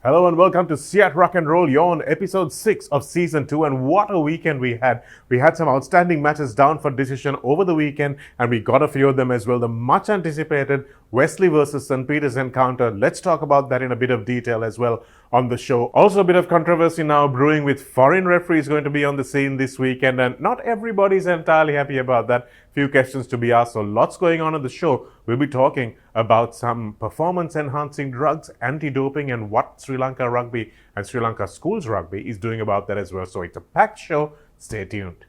Hello and welcome to CEAT Ruck N Roll. You're on episode 6 of season 2, and what a weekend we had. We had some outstanding matches down for decision over the weekend, and we got a few of them as well. The much anticipated Wesley versus St. Peter's encounter. Let's talk about that in a bit of detail as well on the show. Also a bit of controversy now brewing with foreign referees going to be on the scene this weekend, and not everybody's entirely happy about that. Few questions to be asked, so lots going on the show. We'll be talking about some performance enhancing drugs, anti-doping, and what Sri Lanka rugby and Sri Lanka schools rugby is doing about that as well. So it's a packed show. Stay tuned.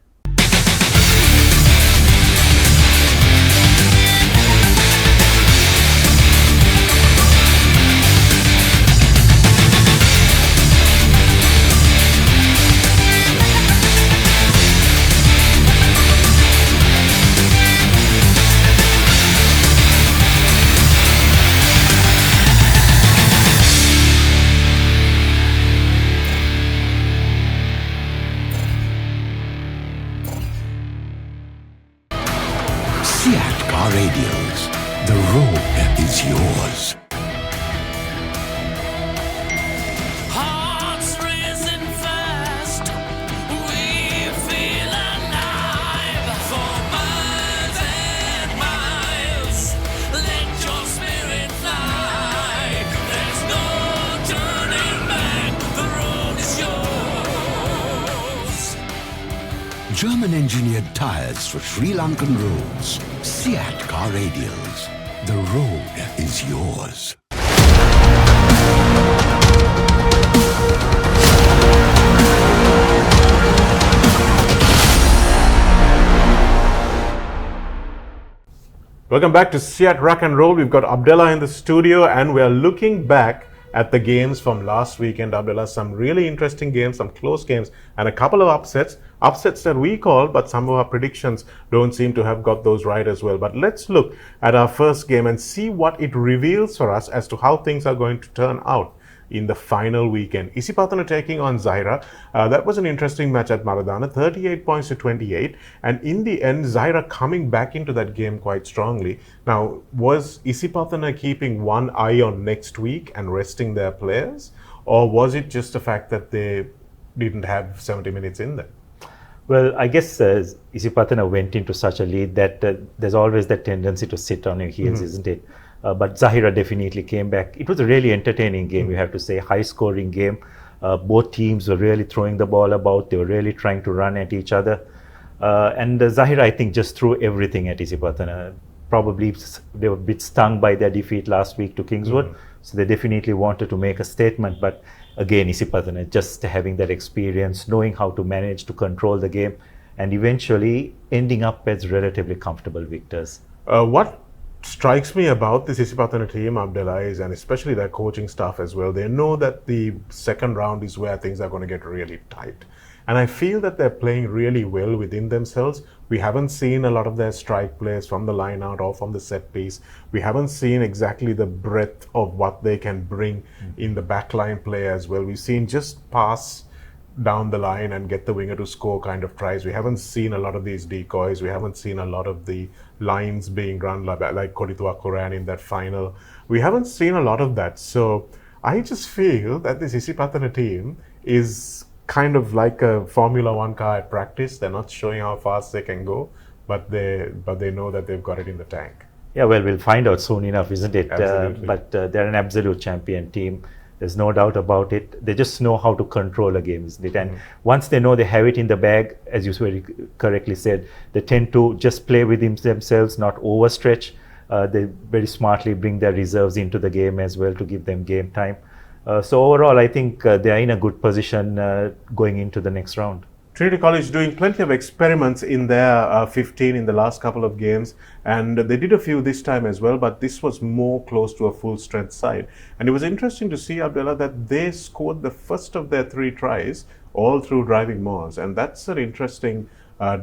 CEAT Car Radials. The road is yours. Hearts racing fast, we feel alive. For miles and miles, let your spirit fly. There's no turning back, the road is yours. German-engineered tyres for Sri Lankan roads. CEAT Car Radials. The road is yours. Welcome back to CEAT Ruck N Roll. We've got Abdullah in the studio, and we're looking back at the games from last weekend. Abdullah, some really interesting games, some close games, and a couple of upsets that we called, but some of our predictions don't seem to have got those right as well. But let's look at our first game and see what it reveals for us as to how things are going to turn out in the final weekend. Isipatana taking on Zaira. That was an interesting match at Maradana, 38 points to 28. And in the end, Zaira coming back into that game quite strongly. Now, was Isipatana keeping one eye on next week and resting their players? Or was it just the fact that they didn't have 70 minutes in there? Well, I guess Isipatana went into such a lead that there's always that tendency to sit on your heels, isn't it? But Zahira definitely came back. It was a really entertaining game, you have to say, high-scoring game. Both teams were really throwing the ball about. They were really trying to run at each other. And Zahira, I think, just threw everything at Isipatana. Probably they were a bit stung by their defeat last week to Kingswood. So they definitely wanted to make a statement. But again, Isipatana just having that experience, knowing how to manage to control the game, and eventually ending up as relatively comfortable victors. What strikes me about this Isipatana team, Abdullah, is, and especially their coaching staff as well, they know that the second round is where things are going to get really tight. And I feel that they're playing really well within themselves. We haven't seen a lot of their strike plays from the line out or from the set piece. We haven't seen exactly the breadth of what they can bring in the backline play as well. We've seen just pass down the line and get the winger to score kind of tries. We haven't seen a lot of these decoys. We haven't seen a lot of the lines being run like Koditua Koran in that final. We haven't seen a lot of that. So I just feel that this Isipatana team is kind of like a Formula One car at practice. They're not showing how fast they can go, but they know that they've got it in the tank. Yeah, well, we'll find out soon enough, isn't it? Absolutely. But they're an absolute champion team. There's no doubt about it. They just know how to control a game, isn't it? And once they know they have it in the bag, as you very correctly said, they tend to just play with themselves, not overstretch. They very smartly bring their reserves into the game as well to give them game time. So overall, I think they are in a good position going into the next round. Trinity College doing plenty of experiments in their 15 in the last couple of games, and they did a few this time as well, but this was more close to a full strength side. And it was interesting to see, Abdullah, that they scored the first of their 3 tries all through driving mauls, and that's an interesting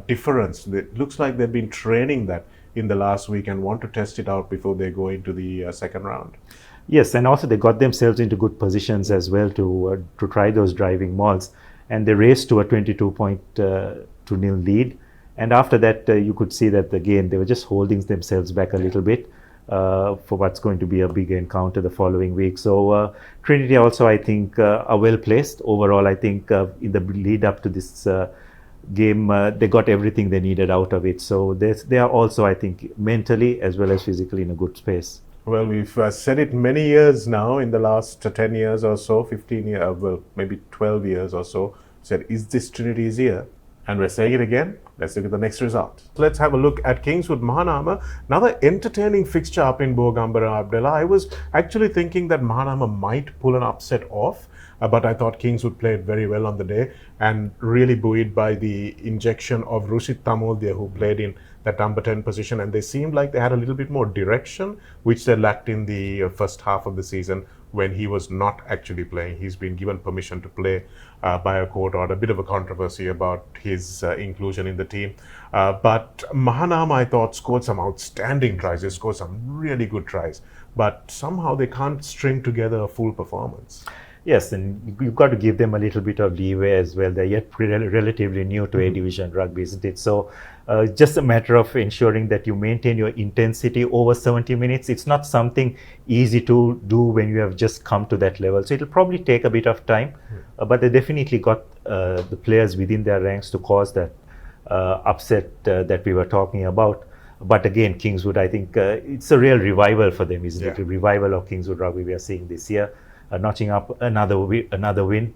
difference. It looks like they've been training that in the last week and want to test it out before they go into the second round. Yes, and also they got themselves into good positions as well to try those driving mauls. And they raced to a 22-0 lead. And after that, you could see that again, they were just holding themselves back a little bit. for what's going to be a big encounter the following week. So Trinity also, I think, are well placed. Overall, I think in the lead up to this game, they got everything they needed out of it. So they are also, I think, mentally as well as physically in a good space. Well, we've said it many years now, in the last 10 years or so, 15 years, well, maybe 12 years or so, said, is this Trinity's year? And we're saying it again. Let's look at the next result. Let's have a look at Kingswood Mahanama. Another entertaining fixture up in Bogambara, Abdullah. I was actually thinking that Mahanama might pull an upset off, but I thought Kingswood played very well on the day and really buoyed by the injection of Rushit Tamoldia, who played in that number 10 position, and they seemed like they had a little bit more direction, which they lacked in the first half of the season when he was not actually playing. He's been given permission to play by a court order. A bit of a controversy about his inclusion in the team. But Mahanama, I thought, scored some outstanding tries. They scored some really good tries. But somehow they can't string together a full performance. Yes, and you've got to give them a little bit of leeway as well. They're yet relatively new to A Division rugby, isn't it? So just a matter of ensuring that you maintain your intensity over 70 minutes. It's not something easy to do when you have just come to that level. So it'll probably take a bit of time, but they definitely got the players within their ranks to cause that upset that we were talking about. But again, Kingswood, I think it's a real revival for them, isn't it? A revival of Kingswood rugby we are seeing this year. Notching up another win.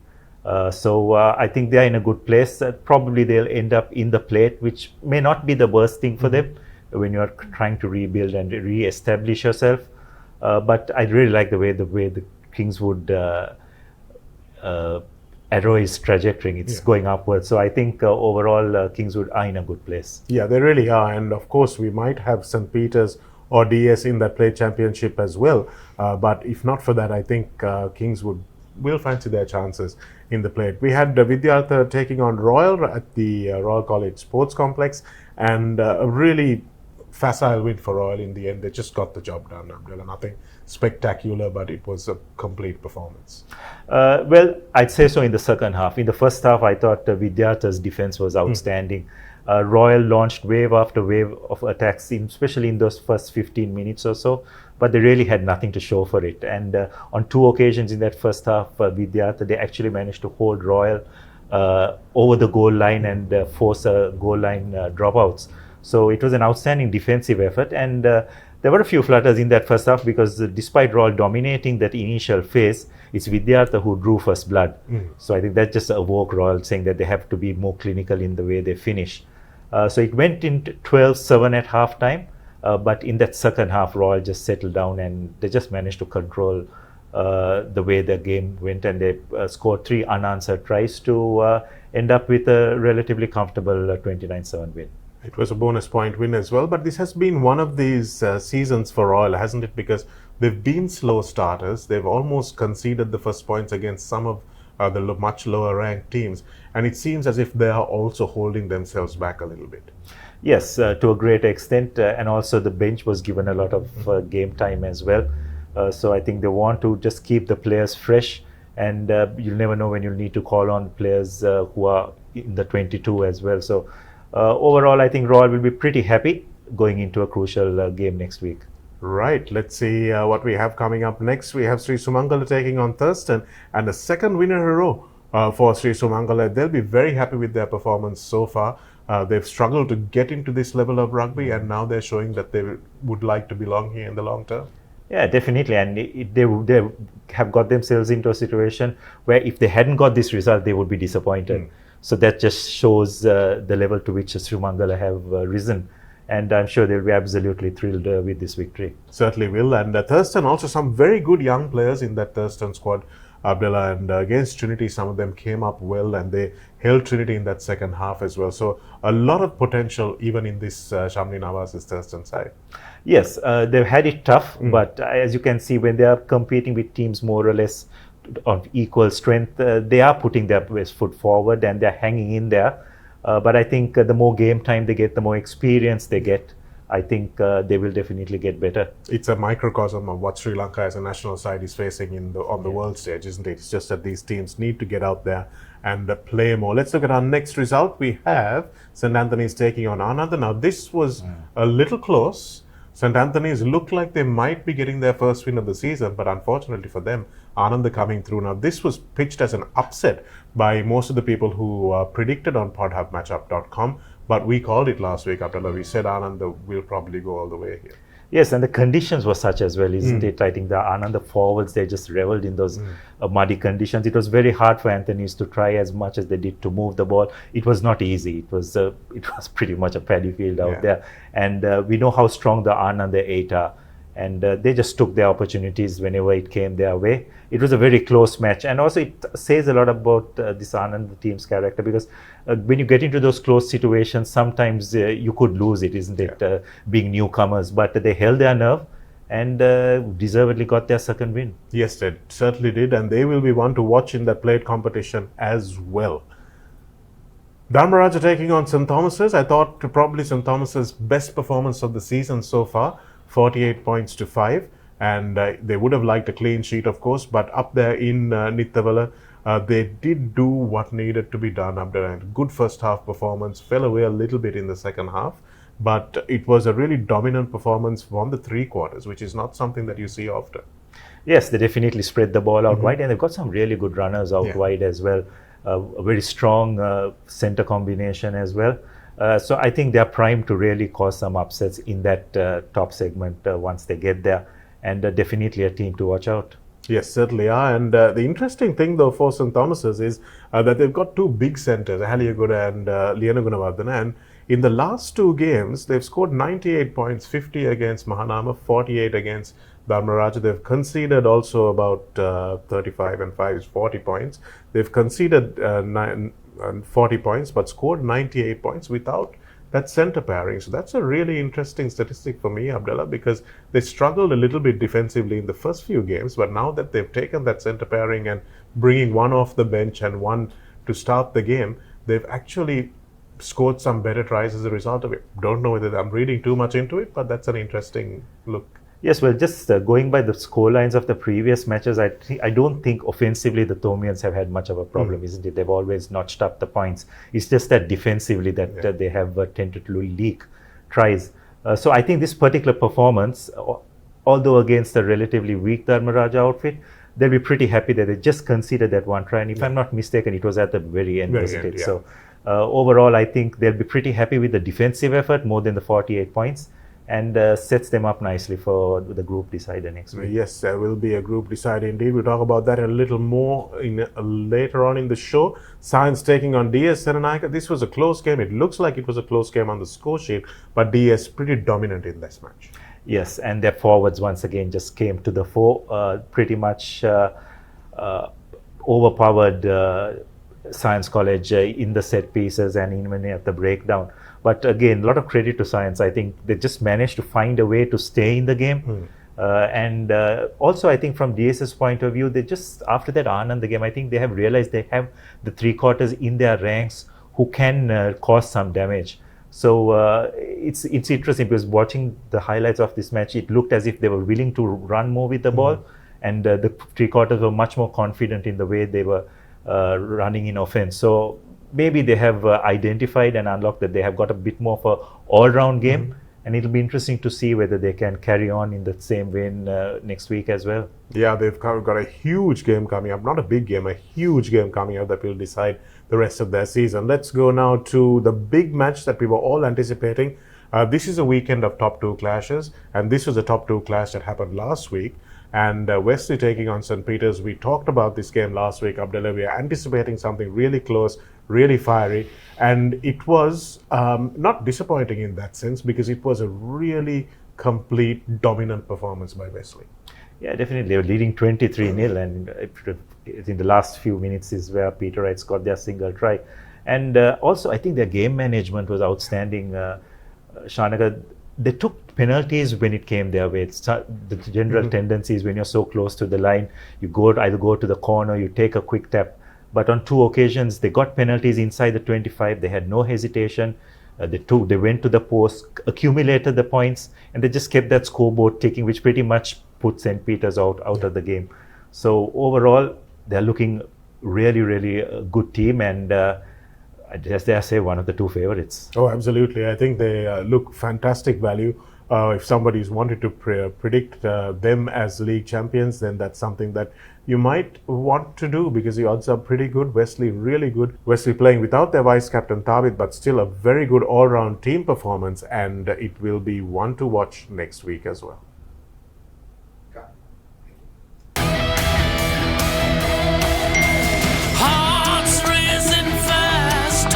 So I think they are in a good place. Probably they'll end up in the plate, which may not be the worst thing for them when you're trying to rebuild and re-establish yourself. But I really like the way the Kingswood arrow is trajectorying. It's going upwards. So I think overall Kingswood are in a good place. Yeah, they really are. And of course, we might have St. Peter's or DS in that plate championship as well. But if not for that, I think Kingswood will fancy their chances in the plate. We had Vidyartha taking on Royal at the Royal College Sports Complex, and a really facile win for Royal in the end. They just got the job done, Abdullah. Nothing spectacular, but it was a complete performance. Well, I'd say so in the second half. In the first half, I thought Vidyartha's defense was outstanding. Royal launched wave after wave of attacks, especially in those first 15 minutes or so, but they really had nothing to show for it. And on two occasions in that first half, Vidyartha, they actually managed to hold Royal over the goal line and force goal line dropouts. So it was an outstanding defensive effort, and there were a few flutters in that first half because despite Royal dominating that initial phase, it's Vidyartha who drew first blood. So I think that just awoke Royal, saying that they have to be more clinical in the way they finish. So it went into 12-7 at half time, but in that second half, Royal just settled down and they just managed to control the way the game went, and they scored 3 unanswered tries to end up with a relatively comfortable 29-7 win. It was a bonus point win as well, but this has been one of these seasons for Royal, hasn't it? Because they've been slow starters. They've almost conceded the first points against some of the much lower ranked teams, and it seems as if they are also holding themselves back a little bit. Yes, to a great extent, and also the bench was given a lot of game time as well. So I think they want to just keep the players fresh, and you'll never know when you'll need to call on players who are in the 22 as well. So overall, I think Royal will be pretty happy going into a crucial game next week. Right, let's see what we have coming up next. We have Sri Sumangala taking on Thurston, and a second winner in a row for Sri Sumangala. They'll be very happy with their performance so far. They've struggled to get into this level of rugby, and now they're showing that they would like to belong here in the long term. Yeah, definitely, and they have got themselves into a situation where if they hadn't got this result, they would be disappointed. So that just shows the level to which Sri Mangala have risen. And I'm sure they'll be absolutely thrilled with this victory. Certainly will. And Thurston, also some very good young players in that Thurston squad, Abdullah. And against Trinity, some of them came up well and they held Trinity in that second half as well. So a lot of potential even in this Shamli Nawaz's Thurston side. Yes, they've had it tough, but as you can see, when they are competing with teams more or less of equal strength, they are putting their best foot forward and they're hanging in there. But I think the more game time they get, the more experience they get, I think they will definitely get better. It's a microcosm of what Sri Lanka as a national side is facing on the world stage, isn't it? It's just that these teams need to get out there and play more. Let's look at our next result. We have St. Anthony's taking on Anand. Now, this was a little close. St. Anthony's looked like they might be getting their first win of the season, but unfortunately for them, Anand are coming through. Now, this was pitched as an upset by most of the people who predicted on podhubmatchup.com, but we called it last week, Abdullah. We said Anand will probably go all the way here. Yes, and the conditions were such as well, isn't it? I think the Anand, the forwards, they just reveled in those muddy conditions. It was very hard for Anthony's to try as much as they did to move the ball. It was not easy. It was pretty much a paddy field out there. And we know how strong the Anand, the 8 are. And they just took their opportunities whenever it came their way. It was a very close match. And also it says a lot about this Anand team's character, because when you get into those close situations, sometimes you could lose it, isn't it? Being newcomers. But they held their nerve and deservedly got their second win. Yes, they certainly did. And they will be one to watch in that plate competition as well. Dharmaraj are taking on St. Thomas's. I thought probably St. Thomas's best performance of the season so far. 48 points to 5, and they would have liked a clean sheet, of course, but up there in Nittavala, they did do what needed to be done. Abdullah, good first half performance, fell away a little bit in the second half, but it was a really dominant performance from the 3 quarters, which is not something that you see often. Yes, they definitely spread the ball out wide, and they've got some really good runners out wide as well. A very strong center combination as well. So I think they're primed to really cause some upsets in that top segment once they get there, and definitely a team to watch out. Yes, certainly are. And the interesting thing, though, for St. Thomas's is that they've got 2 big centres, Haliaguda and Liana Gunawardena. And in the last 2 games, they've scored 98 points, 50 against Mahanama, 48 against Dharmaraj. They've conceded also about 35 and 5 is 40 points. They've conceded 40 points, but scored 98 points without that centre pairing. So that's a really interesting statistic for me, Abdullah, because they struggled a little bit defensively in the first few games, but now that they've taken that centre pairing and bringing one off the bench and one to start the game, they've actually scored some better tries as a result of it. Don't know whether I'm reading too much into it, but that's an interesting look. Yes, well, just going by the score lines of the previous matches, I don't think offensively the Thomians have had much of a problem, isn't it? They've always notched up the points. It's just that defensively that they have tended to leak tries. So I think this particular performance, although against a relatively weak Dharmaraj outfit, they'll be pretty happy that they just conceded that one try. And if I'm not mistaken, it was at the very end, wasn't it? So overall, I think they'll be pretty happy with the defensive effort more than the 48 points. And sets them up nicely for the group decider next week. Yes, there will be a group decider indeed. We'll talk about that a little more later on in the show. Science taking on DS Senanayaka. This was a close game. It looks like it was a close game on the score sheet, but DS pretty dominant in this match. Yes, and their forwards once again just came to the fore, pretty much overpowered Science College in the set pieces and even at the breakdown. But again, a lot of credit to Science. I think they just managed to find a way to stay in the game. And also, I think from DS's point of view, they just, after that Anand the game, I think they have realized they have the 3 quarters in their ranks who can cause some damage. So it's interesting because watching the highlights of this match, it looked as if they were willing to run more with the ball. And the 3 quarters were much more confident in the way they were running in offense. So maybe they have identified and unlocked that they have got a bit more of a all-round game, and it'll be interesting to see whether they can carry on in the same vein next week as well. Yeah, they've got a huge game coming up, not a big game, a huge game coming up that will decide the rest of their season. Let's go now to the big match that we were all anticipating. This is a weekend of top 2 clashes, and this was a top 2 clash that happened last week. And Wesley taking on St. Peter's. We talked about this game last week, Abdullah. We are anticipating something really close, really fiery. And it was not disappointing in that sense, because it was a really complete, dominant performance by Wesley. Yeah, definitely. They were leading 23-0, and in the last few minutes is where Peterites got their single try. And also, I think their game management was outstanding. Shanaga, they took penalties when it came their way. It's the general tendency is when you're so close to the line, you either go to the corner, you take a quick tap. But on 2 occasions, they got penalties inside the 25. They had no hesitation. They went to the post, accumulated the points, and they just kept that scoreboard ticking, which pretty much put St. Peter's out of the game. So overall, they're looking really, really a good team, and as I say, one of the 2 favorites. Oh, absolutely. I think they look fantastic value. if somebody's wanted to predict them as league champions, then that's something that you might want to do because the odds are pretty good. Wesley, really good. Wesley playing without their vice captain Thabit, but still a very good all-round team performance, and it will be one to watch next week as well. Hearts racing fast,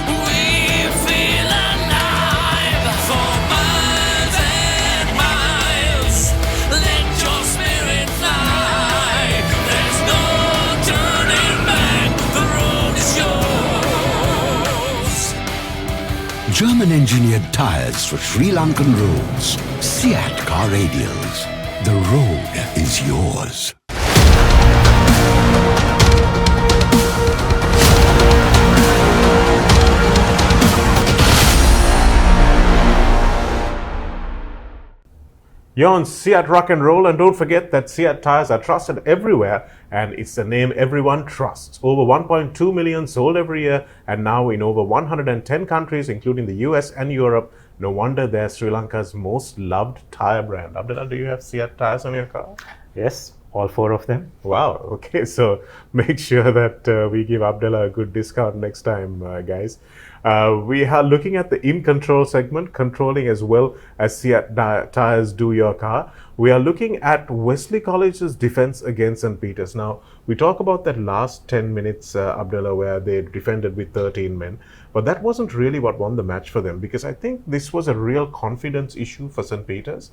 we feel alive. For miles and miles, let your spirit fly. There's no turning back, the road is yours. German-engineered tyres for Sri Lankan roads. CEAT Car Radials. The road is yours. You're on CEAT Ruck N Roll, and don't forget that CEAT tyres are trusted everywhere, and it's the name everyone trusts. Over 1.2 million sold every year, and now in over 110 countries, including the US and Europe. No wonder they're Sri Lanka's most loved tyre brand. Abdullah, do you have CEAT tyres on your car? Yes, all 4 of them. Wow, okay, so make sure that we give Abdullah a good discount next time, guys. We are looking at the in control segment, controlling as well as CEAT tyres do your car. We are looking at Wesley College's defense against St. Peter's. Now, we talk about that last 10 minutes, Abdullah, where they defended with 13 men. But that wasn't really what won the match for them, because I think this was a real confidence issue for St. Peter's.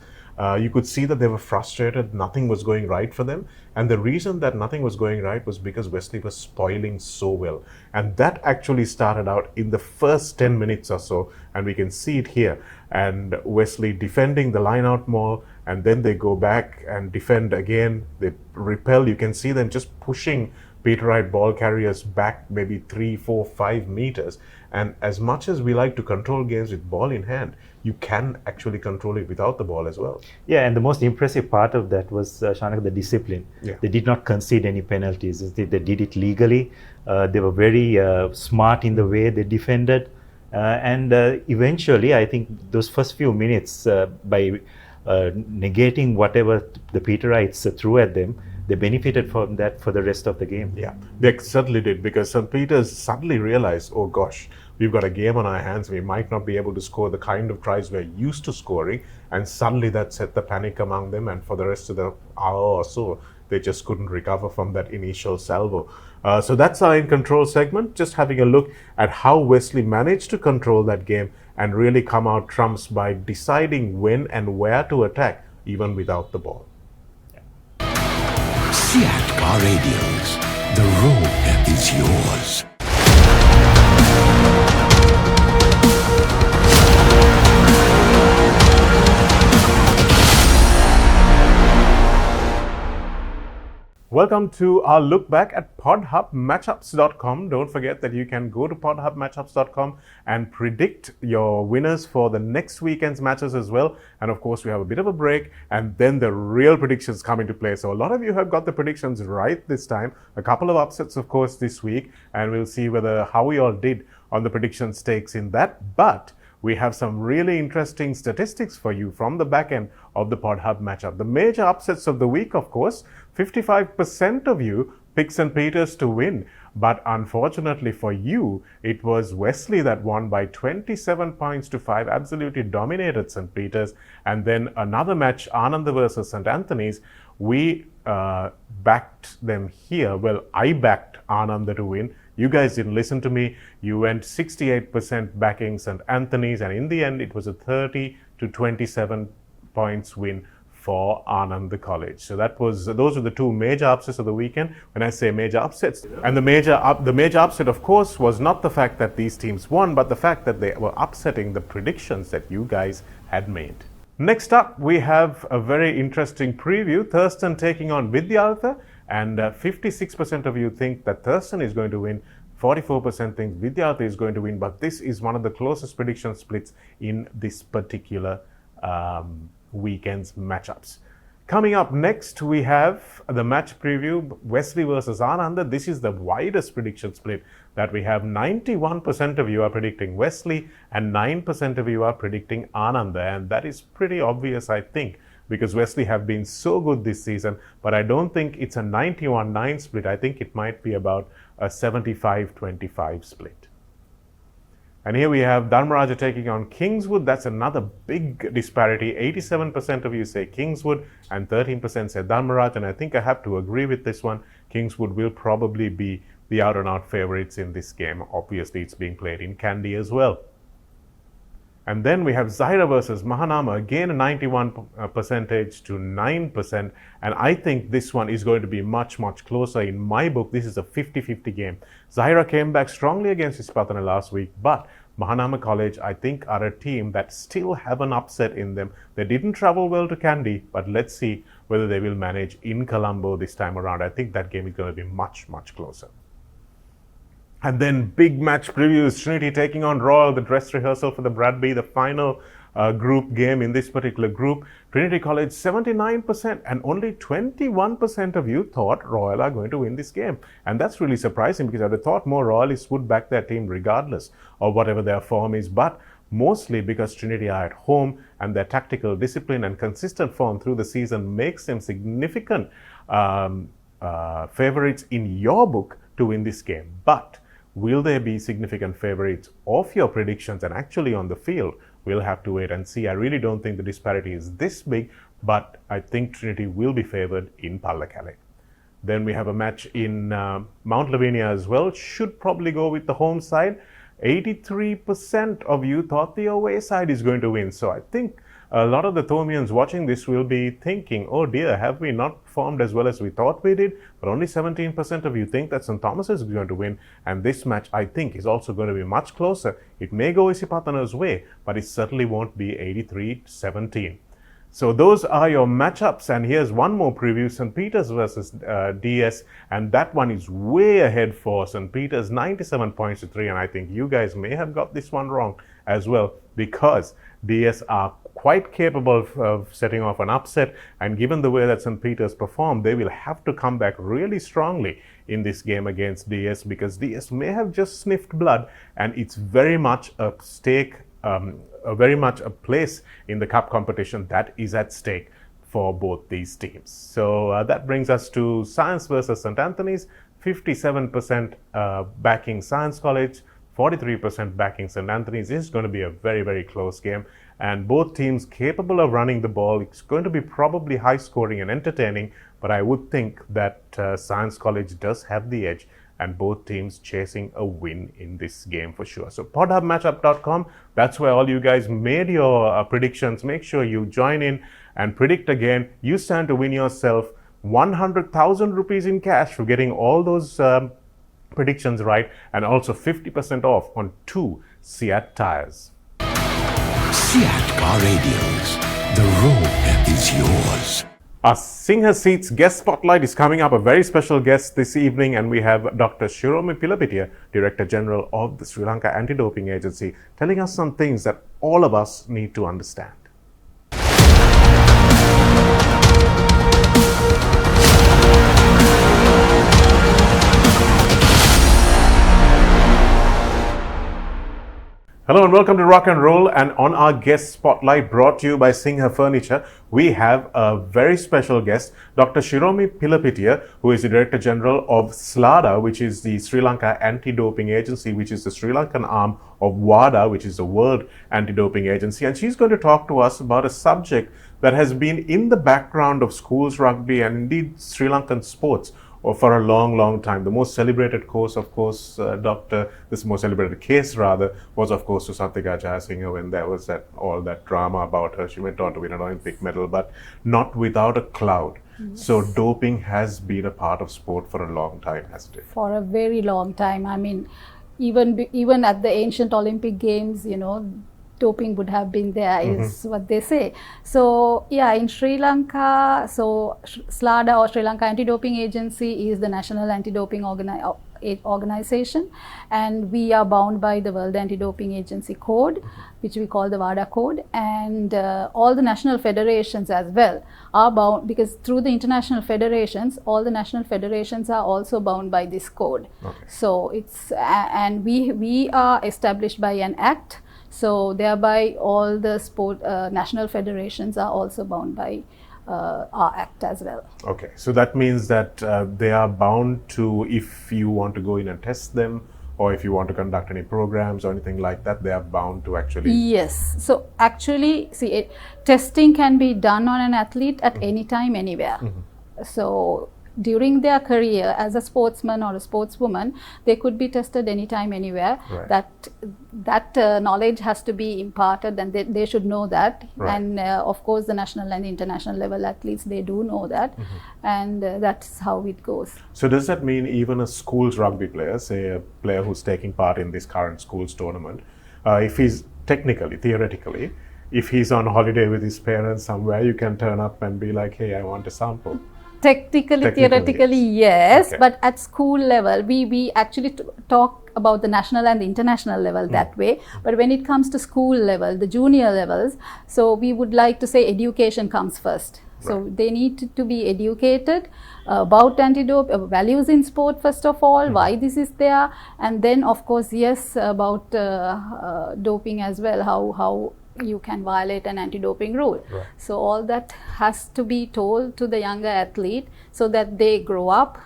You could see that they were frustrated. Nothing was going right for them. And the reason that nothing was going right was because Wesley was spoiling so well. And that actually started out in the first 10 minutes or so. And we can see it here. And Wesley defending the line out more. And then they go back and defend again. They repel. You can see them just pushing Peterite ball carriers back maybe 3, 4, 5 meters. And as much as we like to control games with ball in hand, you can actually control it without the ball as well. Yeah, and the most impressive part of that was, Shanak, the discipline. Yeah. They did not concede any penalties. They did it legally. They were very smart in the way they defended. And eventually, I think those first few minutes, by negating whatever the Peterites threw at them, they benefited from that for the rest of the game. Yeah, they certainly did, because St. Peter's suddenly realized, oh gosh, we've got a game on our hands. We might not be able to score the kind of tries we're used to scoring. And suddenly that set the panic among them. And for the rest of the hour or so, they just couldn't recover from that initial salvo. So that's our in control segment, just having a look at how Wesley managed to control that game and really come out trumps by deciding when and where to attack, even without the ball. CEAT Car Radials. The road is yours. Welcome to our look back at podhubmatchups.com. Don't forget that you can go to podhubmatchups.com and predict your winners for the next weekend's matches as well. And of course, we have a bit of a break, and then the real predictions come into play. So a lot of you have got the predictions right this time. A couple of upsets, of course, this week, and we'll see how we all did on the prediction stakes in that. But we have some really interesting statistics for you from the back end of the PodHub matchup. The major upsets of the week, of course, 55% of you picked St. Peter's to win. But unfortunately for you, it was Wesley that won by 27 points to 5, absolutely dominated St. Peter's. And then another match, Ananda versus St. Anthony's, we backed them here. Well, I backed Ananda to win. You guys didn't listen to me. You went 68% backing St. Anthony's, and in the end, it was a 30 to 27 points win for Ananda College. So those were the two major upsets of the weekend. When I say major upsets, and the major upset, of course, was not the fact that these teams won, but the fact that they were upsetting the predictions that you guys had made. Next up, we have a very interesting preview. Thurston taking on Vidyartha, and 56% of you think that Thurston is going to win. 44% think Vidyartha is going to win, but this is one of the closest prediction splits in this particular weekend's matchups. Coming up next, we have the match preview, Wesley versus Ananda. This is the widest prediction split that we have. 91% of you are predicting Wesley and 9% of you are predicting Ananda. And that is pretty obvious, I think, because Wesley have been so good this season. But I don't think it's a 91-9 split. I think it might be about a 75-25 split. And here we have Dharmaraja taking on Kingswood. That's another big disparity. 87% of you say Kingswood and 13% say Dharmaraja. And I think I have to agree with this one. Kingswood will probably be the out-and-out favorites in this game. Obviously, it's being played in Kandy as well. And then we have Zahira versus Mahanama. Again, a 91% to 9%. And I think this one is going to be much, much closer. In my book, this is a 50-50 game. Zahira came back strongly against Ispatana last week, but Mahanama College, I think, are a team that still have an upset in them. They didn't travel well to Kandy, but let's see whether they will manage in Colombo this time around. I think that game is going to be much, much closer. And then big match previews, Trinity taking on Royal, the dress rehearsal for the Bradby, the final group game in this particular group. Trinity College 79% and only 21% of you thought Royal are going to win this game. And that's really surprising because I would have thought more Royalists would back their team regardless of whatever their form is. But mostly because Trinity are at home and their tactical discipline and consistent form through the season makes them significant favorites in your book to win this game. But will they be significant favorites of your predictions and actually on the field? We'll have to wait and see. I really don't think the disparity is this big, but I think Trinity will be favored in Pallakele. Then we have a match in Mount Lavinia as well. Should probably go with the home side. 83% of you thought the away side is going to win. So I think a lot of the Thomians watching this will be thinking, oh dear, have we not performed as well as we thought we did? But only 17% of you think that St. Thomas is going to win. And this match, I think, is also going to be much closer. It may go Isipatana's way, but it certainly won't be 83-17. So those are your matchups. And here's one more preview, St. Peter's versus DS. And that one is way ahead for St. Peter's, 97 points to 3. And I think you guys may have got this one wrong as well, because DS are quite capable of setting off an upset, and given the way that St. Peter's performed, they will have to come back really strongly in this game against DS, because DS may have just sniffed blood, and it's very much a stake, very much a place in the cup competition that is at stake for both these teams. So that brings us to Science versus St. Anthony's. 57% backing Science College, 43% backing St. Anthony's. This is going to be a very, very close game, and both teams capable of running the ball. It's going to be probably high scoring and entertaining, but I would think that Science College does have the edge, and both teams chasing a win in this game for sure. So podhubmatchup.com, that's where all you guys made your predictions. Make sure you join in and predict again. You stand to win yourself 100,000 rupees in cash for getting all those predictions right, and also 50% off on 2 CEAT tires. CEAT Car Radials. The road is yours. Our Singhe Seats guest spotlight is coming up. A very special guest this evening, and we have Dr. Shiromi Pilapitiya, Director General of the Sri Lanka Anti-Doping Agency, telling us some things that all of us need to understand. Hello and welcome to Rock and Roll, and on our guest spotlight brought to you by Singhe Furniture, we have a very special guest, Dr. Shiromi Pilapitiya, who is the Director General of SLADA, which is the Sri Lanka Anti-Doping Agency, which is the Sri Lankan arm of WADA, which is the World Anti-Doping Agency. And she's going to talk to us about a subject that has been in the background of schools rugby and indeed Sri Lankan sports for a long, long time. The most celebrated course, of course, this most celebrated case rather, was of course Susantika Jayasinghe, when there was all that drama about her. She went on to win an Olympic medal, but not without a cloud. Yes. So doping has been a part of sport for a long time, hasn't it? For a very long time. I mean, even at the ancient Olympic Games, doping would have been there, is what they say. So yeah, in Sri Lanka, so SLADA, or Sri Lanka Anti-Doping Agency, is the national anti-doping organization, and we are bound by the World Anti-Doping Agency code, which we call the WADA code, and all the national federations as well are bound, because through the international federations, all the national federations are also bound by this code. So it's and we are established by an act, so thereby all the national federations are also bound by our act as well. Okay, so that means that they are bound to, if you want to go in and test them, or if you want to conduct any programs or anything like that, they are bound to actually... Yes, so actually, see, testing can be done on an athlete at any time, anywhere. So during their career as a sportsman or a sportswoman, they could be tested anytime, anywhere. That knowledge has to be imparted, and they should know that. And of course, the national and international level athletes, they do know that, and that's how it goes. So does that mean even a schools rugby player, say a player who's taking part in this current schools tournament, if he's theoretically, if he's on holiday with his parents somewhere, you can turn up and be like, hey, I want a sample? Technically, theoretically, yes. But at school level, we actually talk about the national and the international level that way. But when it comes to school level, the junior levels, so we would like to say education comes first. So they need to be educated about anti-dope, values in sport first of all, why this is there, and then of course, yes, about doping as well, how you can violate an anti-doping rule. So all that has to be told to the younger athlete, so that they grow up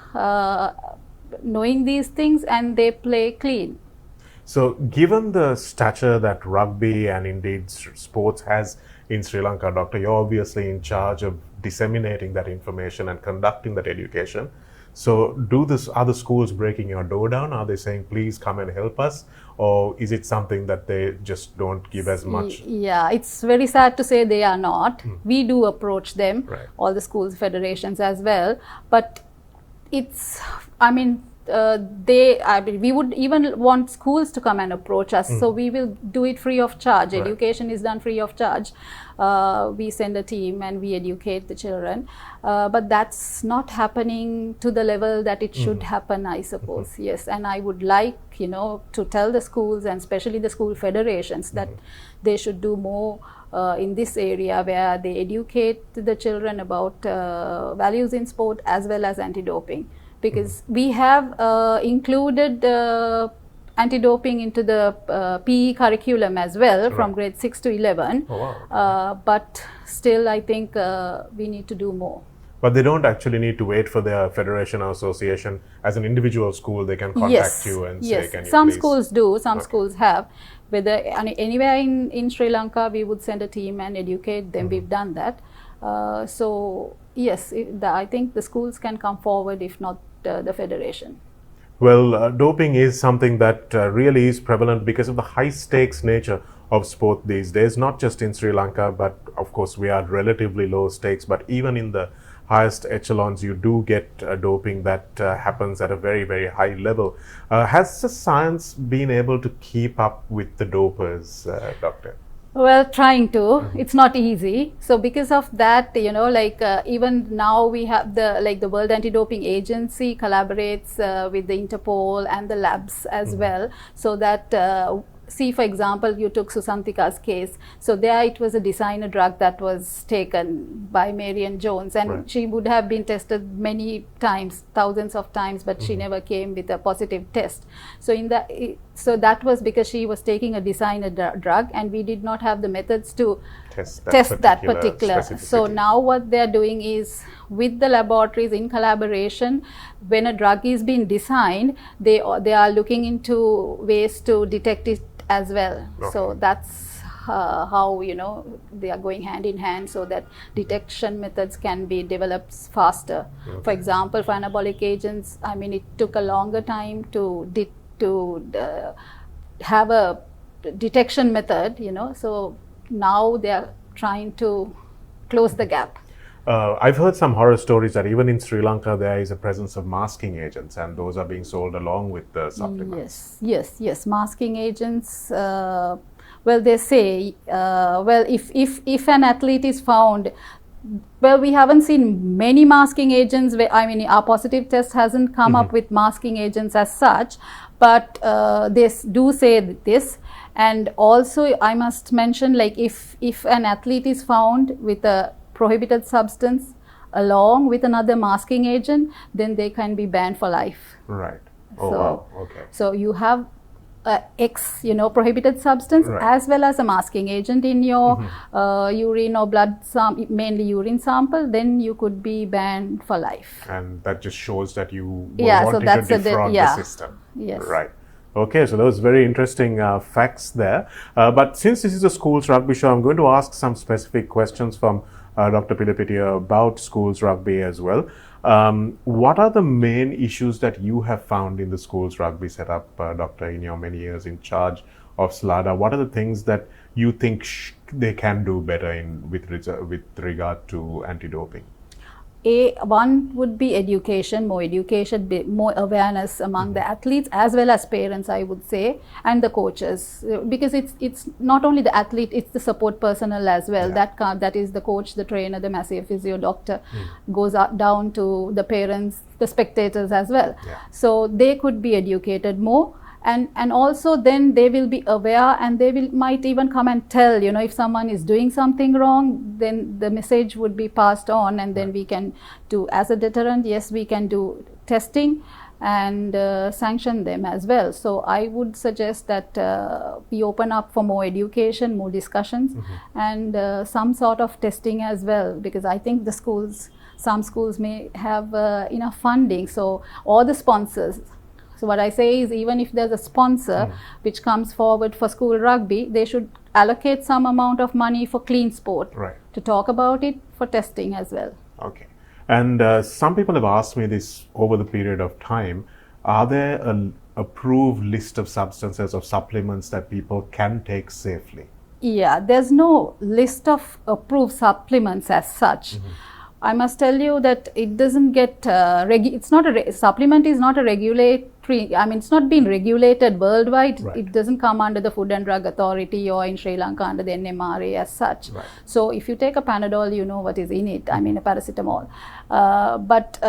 knowing these things and they play clean. So given the stature that rugby and indeed sports has in Sri Lanka, Doctor, you're obviously in charge of disseminating that information and conducting that education. So are the schools breaking your door down? Are they saying, please come and help us? Or is it something that they just don't give as much? Yeah, it's very sad to say they are not. We do approach them, all the schools federations as well. But it's, we would even want schools to come and approach us. So we will do it free of charge. Education is done free of charge. We send a team and we educate the children. But that's not happening to the level that it should happen, I suppose. Yes, and I would like, to tell the schools, and especially the school federations, that they should do more in this area, where they educate the children about values in sport as well as anti-doping. Because we have included anti-doping into the PE curriculum as well, from grade 6 to 11. But still, I think we need to do more. But they don't actually need to wait for their federation or association. As an individual school, they can contact you and say, can you some please? Schools do, some schools have. Whether anywhere in Sri Lanka, we would send a team and educate them. We've done that. So yes, I think the schools can come forward, if not the federation. Well, doping is something that really is prevalent because of the high stakes nature of sport these days, not just in Sri Lanka, but of course we are relatively low stakes, but even in the highest echelons you do get doping that happens at a very, very high level. Has the science been able to keep up with the dopers, Doctor? Well, trying to. It's not easy. So because of that, even now we have the World Anti-Doping Agency collaborates with the Interpol and the labs as well, so that see, for example, you took Susantika's case. So there it was a designer drug that was taken by Marian Jones, and she would have been tested many times, thousands of times, but she never came with a positive test. So that was because she was taking a designer drug, and we did not have the methods to test that particular. So now what they are doing is, with the laboratories in collaboration, when a drug is being designed, they are looking into ways to detect it as well. So that's how they are going hand in hand, so that detection methods can be developed faster. For example, for anabolic agents, it took a longer time to have a detection method, so now they are trying to close the gap. I've heard some horror stories that even in Sri Lanka there is a presence of masking agents, and those are being sold along with the supplements. Yes. Masking agents well, they say, well, if an athlete is found, well, we haven't seen many masking agents. I mean, our positive test hasn't come up with masking agents as such, but they do say this. And also, I must mention, like, if an athlete is found with a prohibited substance along with another masking agent, then they can be banned for life. Right. Oh, So- wow. Okay. So you have prohibited substance Right. as well as a masking agent in your urine or blood mainly urine sample, then you could be banned for life. And that just shows that you were Yeah, so wanting that's to a di- defraud yeah. the system. Yes. Right. Okay, so those very interesting facts there. But since this is a schools rugby show, I'm going to ask some specific questions from Dr. Pilapitia about schools rugby as well. What are the main issues that you have found in the schools rugby setup, Doctor, in your many years in charge of SLADA? What are the things that you think they can do better with regard to anti-doping? One would be education, more awareness among the athletes as well as parents, I would say, and the coaches, because it's not only the athlete, it's the support personnel as well. Yeah. That is the coach, the trainer, the masseur, physio, doctor, goes down to the parents, the spectators as well. Yeah. So they could be educated more. And also then they will be aware, and they might even come and tell, if someone is doing something wrong, then the message would be passed on, and then we can do, as a deterrent, yes, we can do testing and sanction them as well. So I would suggest that we open up for more education, more discussions, and some sort of testing as well, because I think some schools may have enough funding, or the sponsors. So what I say is, even if there's a sponsor which comes forward for school rugby, they should allocate some amount of money for clean sport, Right. to talk about it for testing as well. Okay. And some people have asked me this over the period of time. Are there an approved list of substances or supplements that people can take safely? Yeah, there's no list of approved supplements as such. I must tell you that it doesn't get supplement is not a regulatory. I mean, it's not been regulated worldwide. Right. It doesn't come under the Food and Drug Authority or in Sri Lanka under the NMRA as such. Right. So if you take a Panadol, you know what is in it. I mean, a paracetamol. But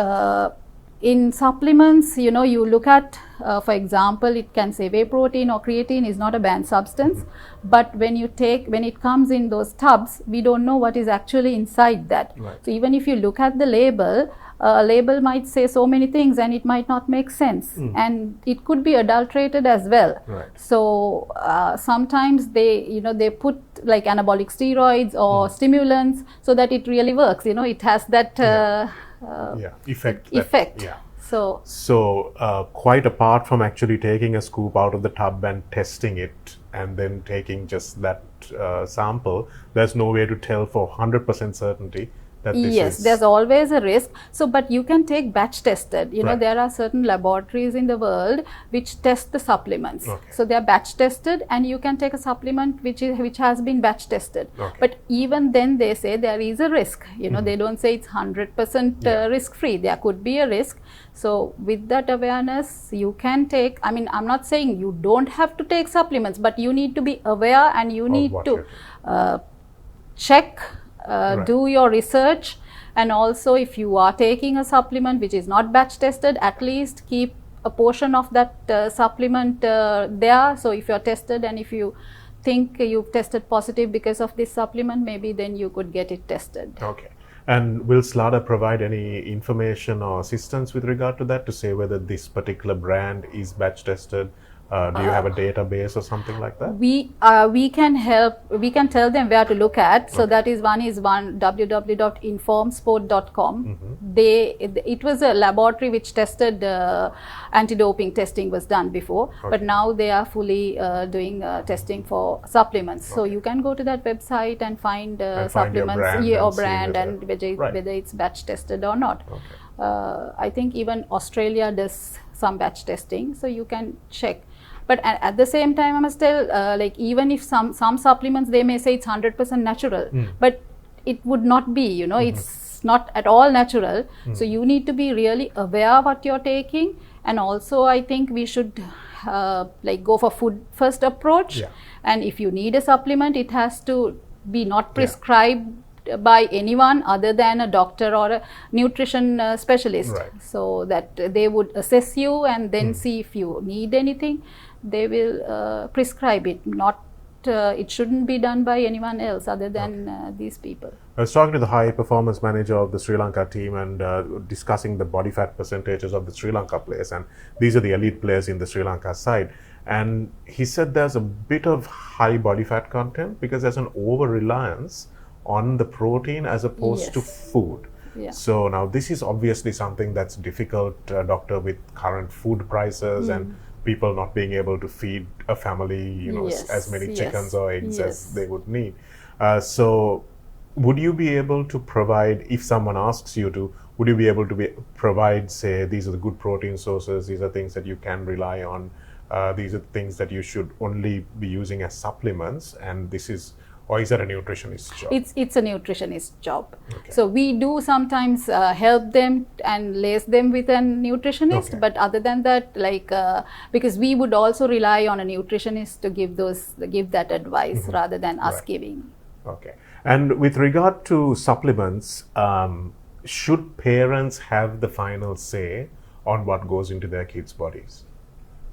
in supplements, you look at, for example, it can say whey protein or creatine is not a banned substance, but when it comes in those tubs, we don't know what is actually inside that. Right. So even if you look at the label might say so many things, and it might not make sense, and it could be adulterated as well. Right. So sometimes they put like anabolic steroids or stimulants so that it really works. It has that Effect. effect. So quite apart from actually taking a scoop out of the tub and testing it and then taking just that sample, there's no way to tell for 100% certainty that this Yes, is... there's always a risk. So, but you can take batch tested. Right. There are certain laboratories in the world which test the supplements. Okay. So they are batch tested, and you can take a supplement which has been batch tested. Okay. But even then, they say there is a risk. They don't say it's 100% risk free. There could be a risk. So with that awareness, you can take. I mean, I'm not saying you don't have to take supplements, but you need to be aware, and you need what to you're check. Right. Do your research, and also if you are taking a supplement which is not batch tested, at least keep a portion of that supplement there. So if you're tested, and if you think you've tested positive because of this supplement, maybe then you could get it tested. Okay. And will SLADA provide any information or assistance with regard to that, to say whether this particular brand is batch tested? Do you have a database or something like that? We can help. We can tell them where to look at. So that is one www.informsport.com. It was a laboratory which tested anti-doping testing was done before, but now they are fully doing testing for supplements. So you can go to that website and find supplements, your brand, and and whether it's batch tested or not. Okay. I think even Australia does some batch testing, so you can check. But at the same time, I must tell, like, even if some supplements, they may say it's 100% natural, but it would not be, it's not at all natural. So you need to be really aware of what you're taking. And also, I think we should like go for food first approach. Yeah. And if you need a supplement, it has to be not prescribed by anyone other than a doctor or a nutrition specialist, Right. so that they would assess you and then see if you need anything. They will prescribe it. Not it shouldn't be done by anyone else other than these people. I was talking to the high performance manager of the Sri Lanka team and discussing the body fat percentages of the Sri Lanka players, and these are the elite players in the Sri Lanka side. And he said there's a bit of high body fat content because there's an over reliance on the protein as opposed to Yes. food. Yeah. So now this is obviously something that's difficult, doctor, with current food prices and people not being able to feed a family, you know, Yes, as many yes, chickens or eggs yes. as they would need. So would you be able to provide, if someone asks you to, would you be able to provide, say, these are the good protein sources, these are things that you can rely on, these are things that you should only be using as supplements, and this is, or is that a nutritionist's job? It's a nutritionist job. Okay. So we do sometimes help them and lace them with a nutritionist, Okay. but other than that, like because we would also rely on a nutritionist to give that advice rather than us Right. giving. Okay. And with regard to supplements, should parents have the final say on what goes into their kids' bodies?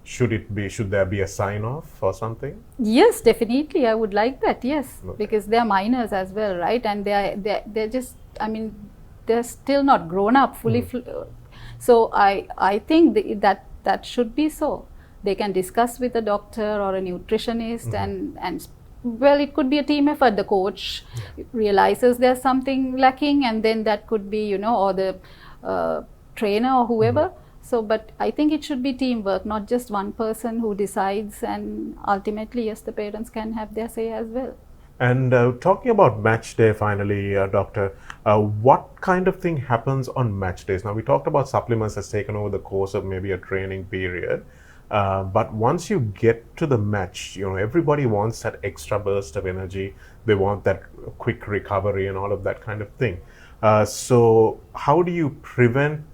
Should there be a sign off or something? Yes, definitely. I would like that. Yes, Okay. because they're minors as well, right? And they're just. I mean, they're still not grown up fully. So I think that should be so. They can discuss with a doctor or a nutritionist, and well, it could be a team effort. The coach realizes there's something lacking, and then that could be, you know, or the trainer or whoever. So, but I think it should be teamwork, not just one person who decides, and ultimately, yes, the parents can have their say as well. And talking about match day finally, doctor, what kind of thing happens on match days? Now, we talked about supplements that's taken over the course of maybe a training period. But once you get to the match, you know, everybody wants that extra burst of energy. They want that quick recovery and all of that kind of thing. So how do you prevent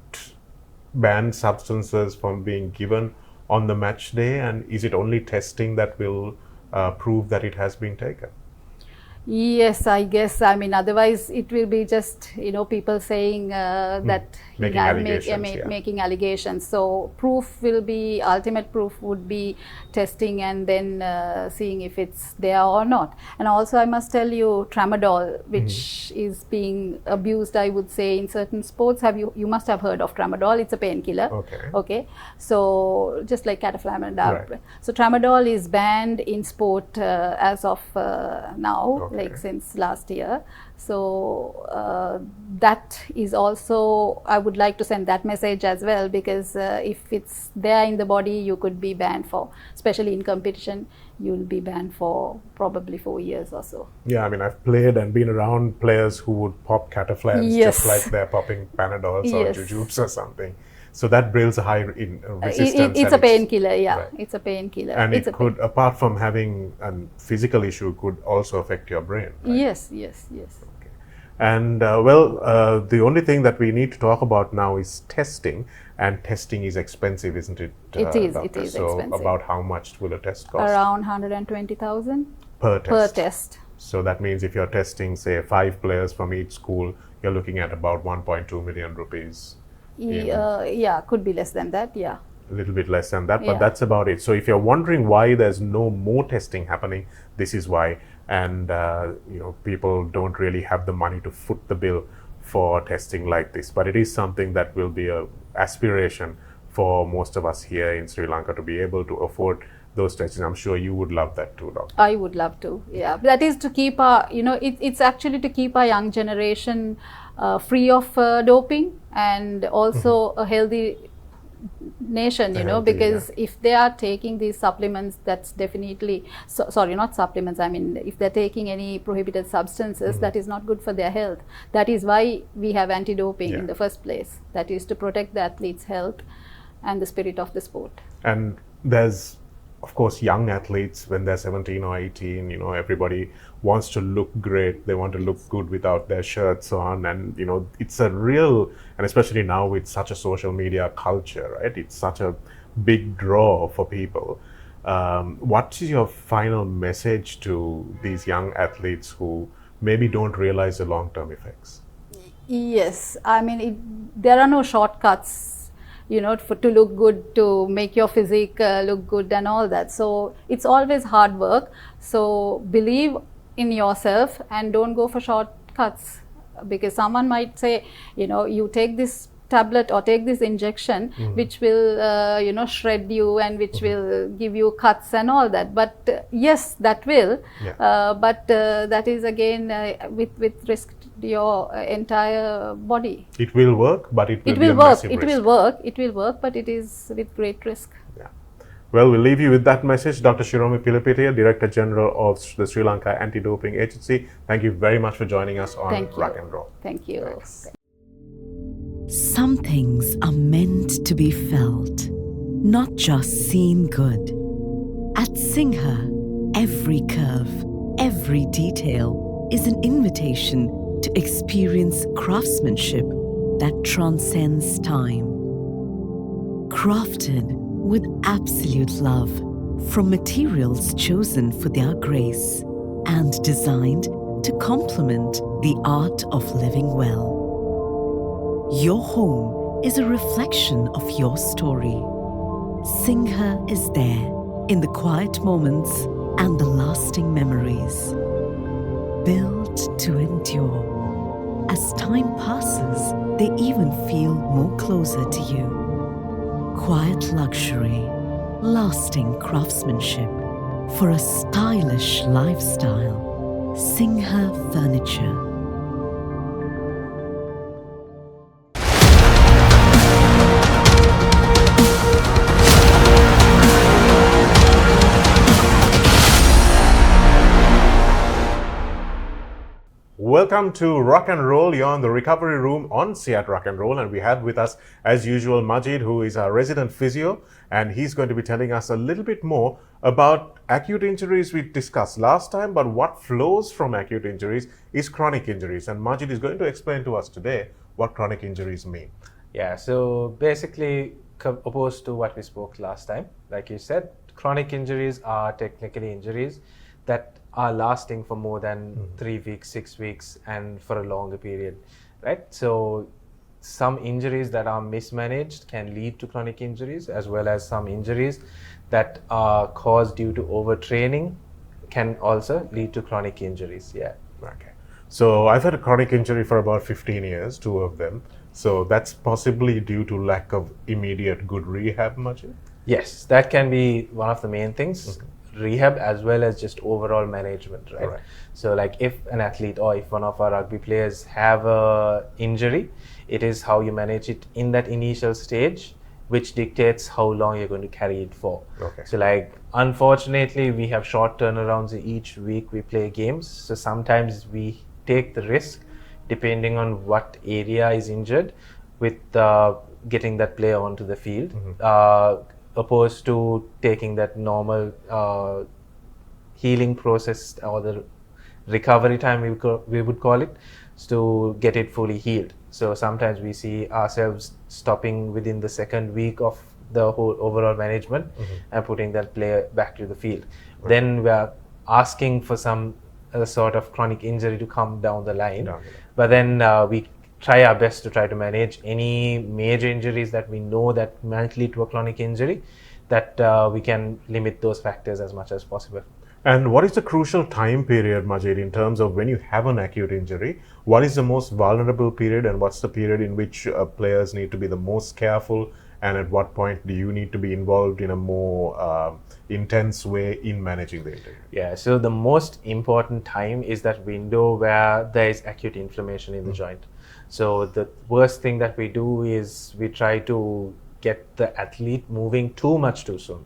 banned substances from being given on the match day? And is it only testing that will prove that it has been taken? Yes, I guess. I mean, otherwise it will be just, you know, people saying that he Making had allegations, making allegations. So ultimate proof would be testing and then seeing if it's there or not. And also I must tell you, tramadol, which is being abused, I would say, in certain sports. You must have heard of tramadol. It's a painkiller. Okay. So just like cataflamidab. Right. So tramadol is banned in sport as of now. Okay. Like since last year. So that is also, I would like to send that message as well, because if it's there in the body, you could be banned for, especially in competition, you'll be banned for probably 4 years or so. Yeah, I mean, I've played and been around players who would pop cataflams Yes. just like they're popping Panadols or Yes. Jujubes or something. So that builds a high resistance. It's and a painkiller, yeah. Right. It's a painkiller. And It's it could, apart from having a physical issue, could also affect your brain. Right? Yes. Okay. And the only thing that we need to talk about now is testing, and testing is expensive, isn't it? It is doctor? So expensive. about how much will a test cost? Around 120,000 per test. per test. So that means if you're testing, say, 5 players from each school, you're looking at about 1.2 million rupees. Yeah, could be less than that, yeah. A little bit less than that, but Yeah. that's about it. So if you're wondering why there's no more testing happening, this is why. And you know, people don't really have the money to foot the bill for testing like this. But it is something that will be a aspiration for most of us here in Sri Lanka to be able to afford those tests. I'm sure you would love that too, doctor. I would love to, yeah. That is to keep our, you know, it's actually to keep our young generation free of doping, and also a healthy nation, you know, Healthy, because if they are taking these supplements, that's definitely, sorry, not supplements, I mean, if they're taking any prohibited substances, that is not good for their health. That is why we have anti-doping in the first place. That is to protect the athlete's health and the spirit of the sport. And there's, of course, young athletes when they're 17 or 18, you know, everybody wants to look great. They want to look good without their shirts on. And, you know, it's a real, and especially now with such a social media culture, right? It's such a big draw for people. What is your final message to these young athletes who maybe don't realize the long-term effects? Yes, I mean, there are no shortcuts, to look good, to make your physique look good and all that. So it's always hard work. So believe in yourself and don't go for shortcuts, because someone might say, you take this tablet or take this injection which will shred you and which will give you cuts and all that, but yes, that will, but that is again with risk to your entire body. It will work, but it will be a work massive it risk. will work, but it is with great risk. Yeah. Well, we'll leave you with that message. Dr. Shiromi Pilipitiya, Director General of the Sri Lanka Anti-Doping Agency, thank you very much for joining us on Ruck N Roll. Thank you. Thanks. Some things are meant to be felt, not just seen good. At Singhe, every curve, every detail is an invitation to experience craftsmanship that transcends time. Crafted with absolute love from materials chosen for their grace and designed to complement the art of living well. Your home is a reflection of your story. Singhe is there in the quiet moments and the lasting memories. Built to endure. As time passes, they even feel more closer to you. Quiet luxury, lasting craftsmanship for a stylish lifestyle. Singhe Furniture. Welcome to Ruck N Roll. You're in the recovery room on CEAT Ruck N Roll, and we have with us, as usual, Majid, who is our resident physio, and he's going to be telling us a little bit more about acute injuries we discussed last time, but what flows from acute injuries is chronic injuries, and Majid is going to explain to us today what chronic injuries mean. Yeah, so basically, opposed to what we spoke last time, like you said, chronic injuries are technically injuries that are lasting for more than 3 weeks, 6 weeks, and for a longer period, right? So some injuries that are mismanaged can lead to chronic injuries, as well as some injuries that are caused due to overtraining can also lead to chronic injuries. Yeah. Okay. So I've had a chronic injury for about 15 years, 2 of them. So that's possibly due to lack of immediate good rehab, Majid? Yes, that can be one of the main things. Rehab as well as just overall management, right? So like if an athlete or if one of our rugby players have a injury, it is how you manage it in that initial stage which dictates how long you're going to carry it for. So like unfortunately we have short turnarounds each week we play games, so sometimes we take the risk depending on what area is injured with getting that player onto the field, opposed to taking that normal healing process or the recovery time we would call it, to get it fully healed. So sometimes we see ourselves stopping within the second week of the whole overall management and putting that player back to the field. Then we are asking for some sort of chronic injury to come down the line, but then we try our best to try to manage any major injuries that we know that might lead to a chronic injury, that we can limit those factors as much as possible. And what is the crucial time period, Majid, in terms of when you have an acute injury? What is the most vulnerable period, and what's the period in which players need to be the most careful, and at what point do you need to be involved in a more intense way in managing the injury? Yeah, so the most important time is that window where there is acute inflammation in the joint. So the worst thing that we do is we try to get the athlete moving too much too soon.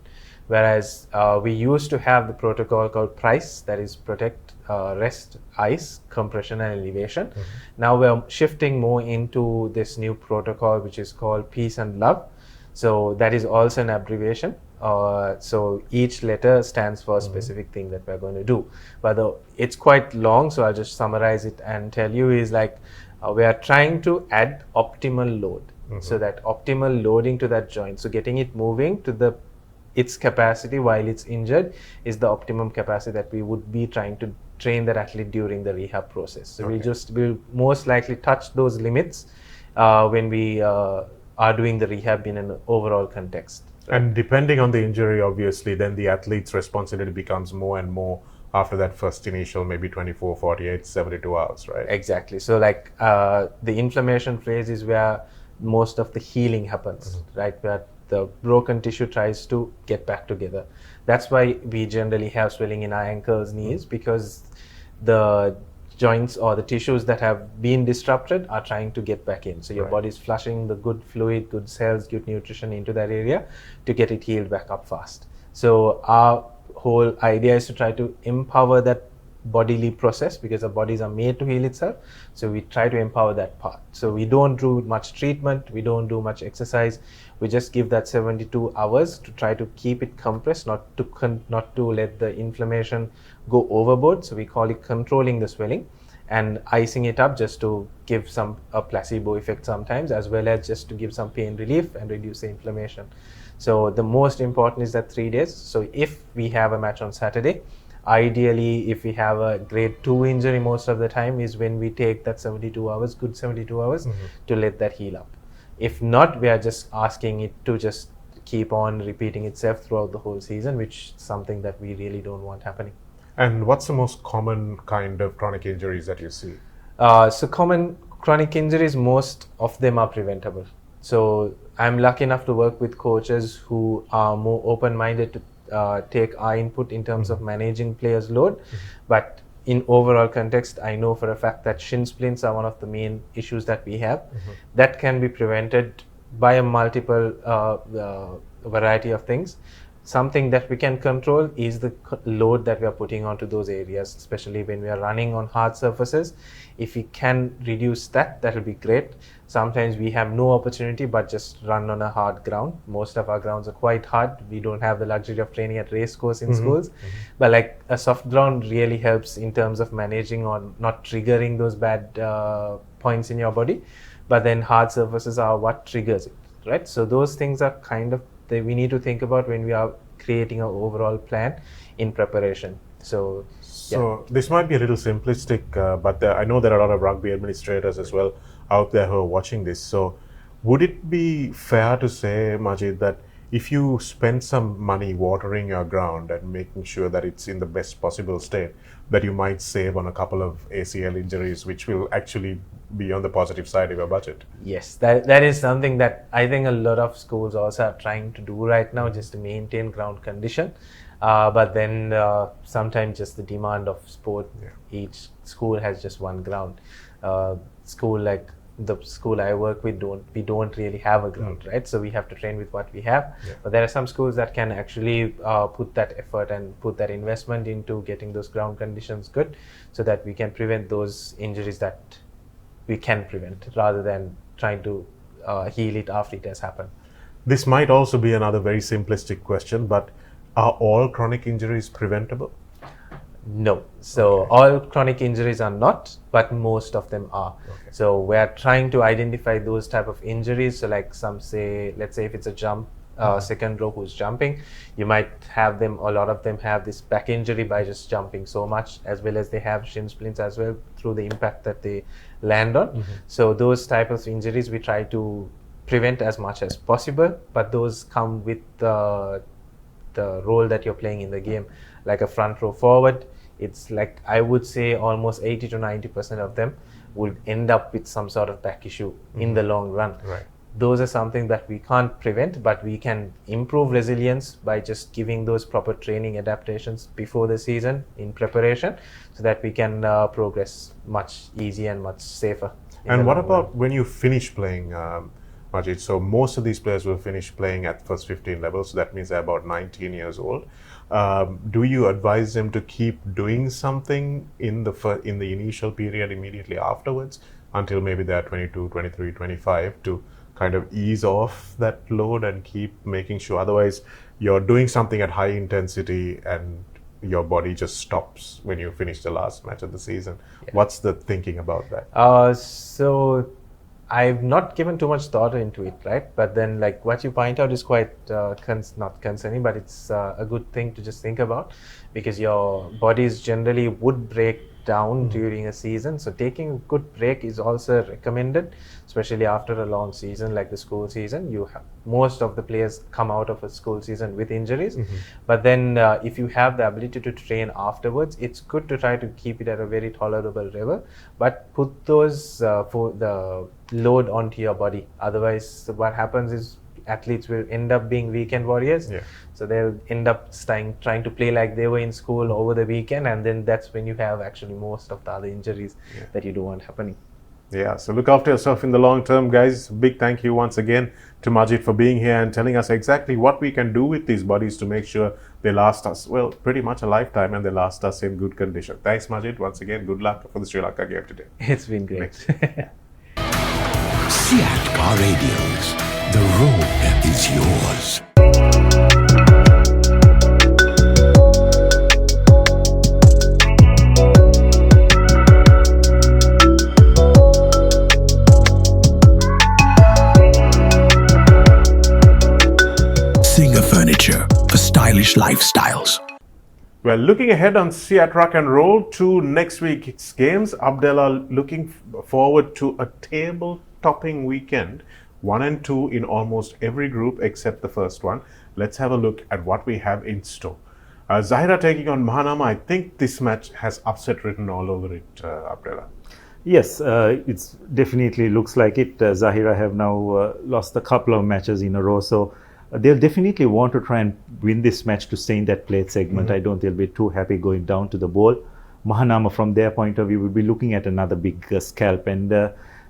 Whereas we used to have the protocol called PRICE, that is protect, rest, ice, compression and elevation. Now we're shifting more into this new protocol which is called peace and love. So that is also an abbreviation. So each letter stands for a specific thing that we're going to do. But it's quite long, so I'll just summarize it and tell you is like we are trying to add optimal load. so that optimal loading to that joint, so getting it moving to its capacity while it's injured is the optimum capacity that we would be trying to train that athlete during the rehab process. So we'll most likely touch those limits when we are doing the rehab in an overall context. And depending on the injury, obviously, then the athlete's responsibility becomes more and more after that first initial, maybe 24, 48, 72 hours, right? Exactly. So like the inflammation phase is where most of the healing happens, right? Where the broken tissue tries to get back together. That's why we generally have swelling in our ankles, knees, because the joints or the tissues that have been disrupted are trying to get back in. So your body is flushing the good fluid, good cells, good nutrition into that area to get it healed back up fast. So our whole idea is to try to empower that bodily process, because our bodies are made to heal itself. So we try to empower that part. So we don't do much treatment, we don't do much exercise. We just give that 72 hours to try to keep it compressed, not to let the inflammation go overboard. So we call it controlling the swelling and icing it up, just to give a placebo effect sometimes, as well as just to give some pain relief and reduce the inflammation. So the most important is that 3 days. So if we have a match on Saturday, ideally, if we have a grade 2 injury, most of the time is when we take that 72 hours, good 72 hours, to let that heal up. If not, we are just asking it to just keep on repeating itself throughout the whole season, which is something that we really don't want happening. And what's the most common kind of chronic injuries that you see? So common chronic injuries, most of them are preventable. So I'm lucky enough to work with coaches who are more open-minded to take our input in terms of managing players' load. But in overall context, I know for a fact that shin splints are one of the main issues that we have. That can be prevented by a multiple variety of things. Something that we can control is the load that we are putting onto those areas, especially when we are running on hard surfaces. If we can reduce that, that will be great. Sometimes we have no opportunity but just run on a hard ground. Most of our grounds are quite hard. We don't have the luxury of training at race course in schools. But like a soft ground really helps in terms of managing on not triggering those bad points in your body. But then hard surfaces are what triggers it, right? So those things are kind of we need to think about when we are creating an overall plan in preparation. So this might be a little simplistic, but I know there are a lot of rugby administrators as well out there who are watching this. So would it be fair to say, Majid, that if you spend some money watering your ground and making sure that it's in the best possible state, that you might save on a couple of ACL injuries, which will actually be on the positive side of your budget? Yes, that is something that I think a lot of schools also are trying to do right now, just to maintain ground condition. But then sometimes just the demand of sport, each school has just one ground. School like the school I work with, we don't really have a ground, right? So we have to train with what we have. But there are some schools that can actually put that effort and put that investment into getting those ground conditions good, so that we can prevent those injuries that we can prevent, rather than trying to heal it after it has happened. This might also be another very simplistic question, but are all chronic injuries preventable? No. So all chronic injuries are not, but most of them are. So we are trying to identify those type of injuries. So like let's say if it's a jump, second row who's jumping, you might have a lot of them have this back injury by just jumping so much, as well as they have shin splints as well through the impact that they land on. So those type of injuries we try to prevent as much as possible, but those come with the role that you're playing in the game. Like a front row forward, it's like I would say almost 80 to 90% of them would end up with some sort of back issue in the long run. Right. Those are something that we can't prevent, but we can improve resilience by just giving those proper training adaptations before the season in preparation, so that we can progress much easier and much safer. And what about when you finish playing, Majid? So most of these players will finish playing at first 15 level, so that means they're about 19 years old. Do you advise them to keep doing something in the initial period immediately afterwards, until maybe they're 22, 23, 25, to kind of ease off that load and keep making sure? Otherwise, you're doing something at high intensity and your body just stops when you finish the last match of the season. What's the thinking about that? So I've not given too much thought into it, right? But then, like what you point out is quite not concerning, but it's a good thing to just think about, because your bodies generally would break down during a season. So taking a good break is also recommended, especially after a long season like the school season. You have most of the players come out of a school season with injuries, but then if you have the ability to train afterwards, it's good to try to keep it at a very tolerable level, but put those for the load onto your body. Otherwise, what happens is athletes will end up being weekend warriors. So they'll end up trying to play like they were in school over the weekend, and then that's when you have actually most of the other injuries that you don't want happening. Yeah, so look after yourself in the long term, guys. Big thank you once again to Majid for being here and telling us exactly what we can do with these bodies to make sure they last us, well, pretty much a lifetime, and they last us in good condition. Thanks, Majid. Once again, good luck for the Sri Lanka game today. It's been great. CEAT Car Radials. The road is yours. Singhe Furniture for stylish lifestyles. Well, looking ahead on CEAT Ruck N Roll to next week's games, Abdullah looking forward to a table-topping weekend, 1 and 2 in almost every group except the first one. Let's have a look at what we have in store. Zahira taking on Mahanama. I think this match has upset written all over it, Abdullah. Yes, it's definitely looks like it. Zahira have now lost a couple of matches in a row, so they'll definitely want to try and win this match to stay in that plate segment. I don't think they'll be too happy going down to the bowl. Mahanama, from their point of view, will be looking at another big scalp, and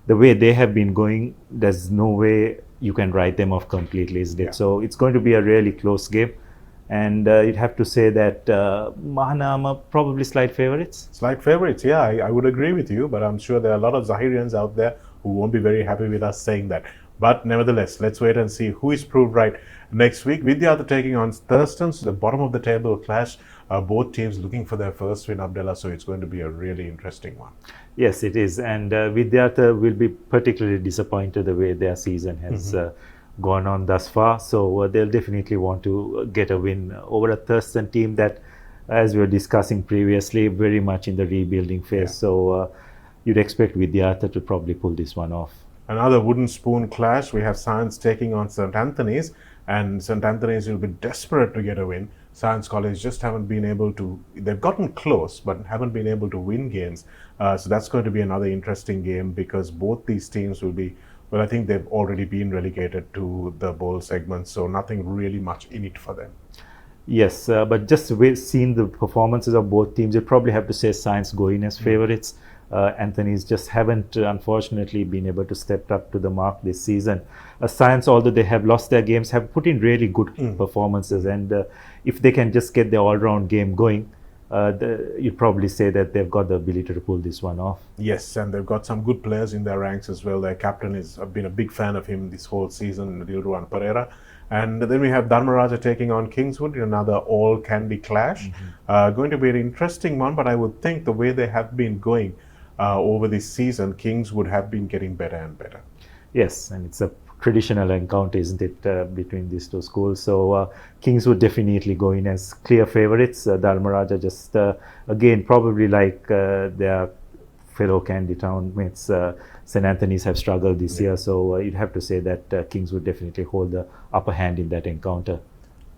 the way they have been going, there's no way you can write them off completely, isn't it? So it's going to be a really close game, and you'd have to say that Mahanama probably slight favourites. Slight favourites, yeah, I would agree with you, but I'm sure there are a lot of Zahirians out there who won't be very happy with us saying that. But nevertheless, let's wait and see who is proved right next week. Vidyartha taking on Thurston, so the bottom of the table clash. Both teams looking for their first win, Abdullah, so it's going to be a really interesting one. Yes, it is. And Vidyartha will be particularly disappointed the way their season has gone on thus far. So they'll definitely want to get a win over a Thurston team that, as we were discussing previously, very much in the rebuilding phase. So you'd expect Vidyartha to probably pull this one off. Another wooden spoon clash. We have Science taking on St. Anthony's, and St. Anthony's will be desperate to get a win. Science College just haven't been able to, they've gotten close, but haven't been able to win games. So that's going to be another interesting game, because both these teams will be, well, I think they've already been relegated to the bowl segment, so nothing really much in it for them. Yes, but just seeing the performances of both teams, you probably have to say Science go in as favourites. Anthony's just haven't, unfortunately, been able to step up to the mark this season. Science, although they have lost their games, have put in really good performances, and if they can just get their all-round game going, you'd probably say that they've got the ability to pull this one off. Yes, and they've got some good players in their ranks as well. Their captain has been a big fan of him this whole season, Dilruwan Pereira. And then we have Dharmaraja taking on Kingswood in another all-candy clash. Going to be an interesting one, but I would think the way they have been going over this season, Kings would have been getting better and better. Yes, and it's a traditional encounter, isn't it, between these two schools. So Kings would definitely go in as clear favourites. Dharmaraja just, again, probably like their fellow Candy Town mates, St. Anthony's have struggled this year. So you'd have to say that Kings would definitely hold the upper hand in that encounter.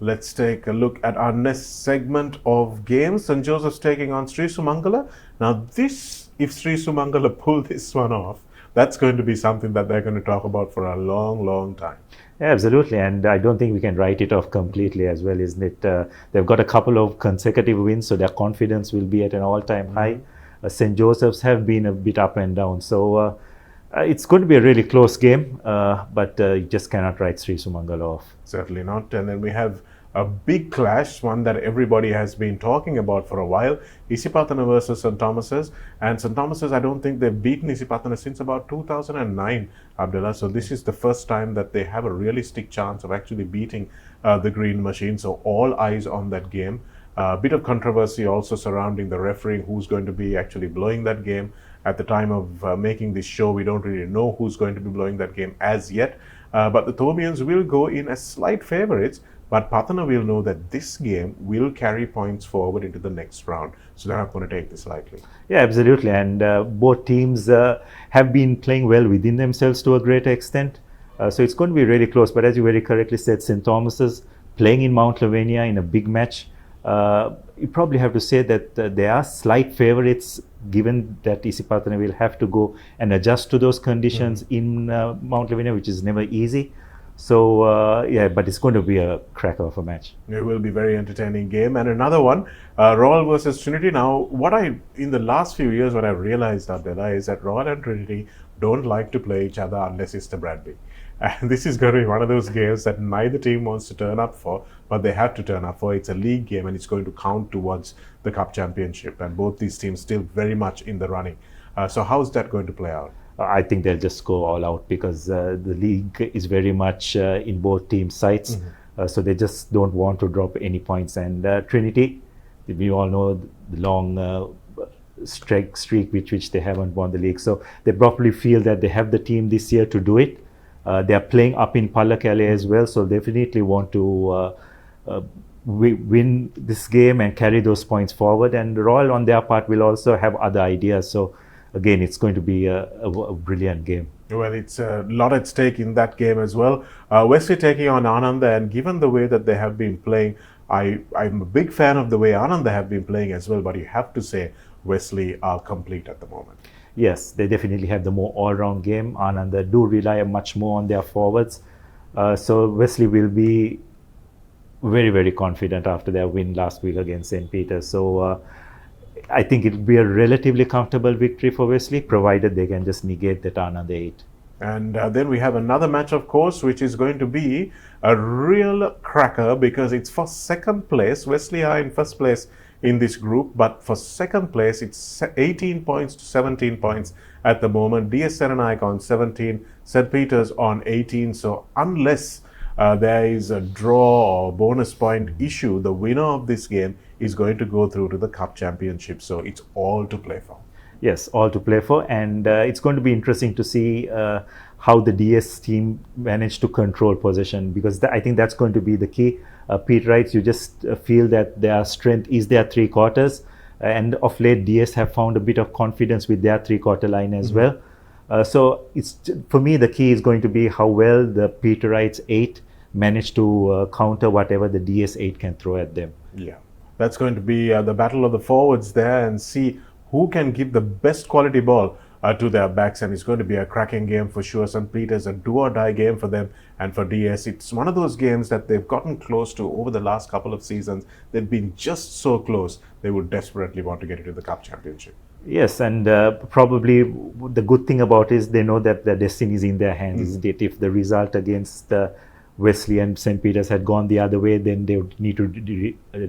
Let's take a look at our next segment of games. St. Joseph's taking on Sri Sumangala. Now this, if Sri Sumangala pull this one off, that's going to be something that they're going to talk about for a long, long time. Yeah, absolutely, and I don't think we can write it off completely as well, isn't it? They've got a couple of consecutive wins, so their confidence will be at an all-time high. St. Joseph's have been a bit up and down, so it's going to be a really close game, but you just cannot write Sri Sumangala off. Certainly not. And then we have a big clash, one that everybody has been talking about for a while, Isipatana versus St. Thomas's. And St. Thomas's, I don't think they've beaten Isipatana since about 2009, Abdullah. So this is the first time that they have a realistic chance of actually beating the Green Machine. So all eyes on that game. A bit of controversy also surrounding the refereeing, who's going to be actually blowing that game. At the time of making this show, we don't really know who's going to be blowing that game as yet. But the Thomians will go in as slight favourites, but Patana will know that this game will carry points forward into the next round. So they're not going to take this lightly. Yeah, absolutely. And both teams have been playing well within themselves to a greater extent. So it's going to be really close. But as you very correctly said, St. Thomas's playing in Mount Lavinia in a big match. You probably have to say that they are slight favourites, given that Isipatana will have to go and adjust to those conditions in Mount Lavinia, which is never easy. So, yeah, but it's going to be a cracker of a match. It will be a very entertaining game. And another one, Royal versus Trinity. Now, in the last few years, what I've realized, Abdullah, is that Royal and Trinity don't like to play each other unless it's the Bradby. And this is going to be one of those games that neither team wants to turn up for, but they have to turn up for. It's a league game and it's going to count towards the Cup Championship. And both these teams still very much in the running. So how's that going to play out? I think they'll just go all out because the league is very much in both teams' sights. So they just don't want to drop any points. And Trinity, we all know the long streak which they haven't won the league. So they probably feel that they have the team this year to do it. They are playing up in Pallakele as well, so definitely want to win this game and carry those points forward. And Royal on their part will also have other ideas. So again, it's going to be a brilliant game. Well, it's a lot at stake in that game as well. Wesley taking on Ananda, and given the way that they have been playing, I'm a big fan of the way Ananda have been playing as well, but you have to say Wesley are complete at the moment. Yes, they definitely have the more all-round game. Ananda do rely much more on their forwards. So Wesley will be very, very confident after their win last week against St. Peter's. So I think it will be a relatively comfortable victory for Wesley, provided they can just negate that Ananda 8. And then we have another match, of course, which is going to be a real cracker because it's for second place. Wesley are in first place in this group, but for second place, it's 18 points to 17 points at the moment. DS Serenayake on 17, St. Peter's on 18. So unless there is a draw or bonus point issue, the winner of this game is going to go through to the Cup Championship. So it's all to play for. Yes, all to play for. And it's going to be interesting to see how the DS team managed to control possession, because I think that's going to be the key. Pete writes, you just feel that their strength is their three quarters. And of late, DS have found a bit of confidence with their three-quarter line as well. So it's, for me, the key is going to be how well the Peter Wright's 8 manage to counter whatever the DS 8 can throw at them. Yeah, that's going to be the battle of the forwards there, and see who can give the best quality ball to their backs. And it's going to be a cracking game for sure. St. Peter's a do or die game for them, and for DS, it's one of those games that they've gotten close to over the last couple of seasons. They've been just so close. They would desperately want to get into the Cup Championship. Yes, and probably the good thing about it is they know that their destiny is in their hands, isn't it? If the result against Wesley and St. Peter's had gone the other way, then they would need to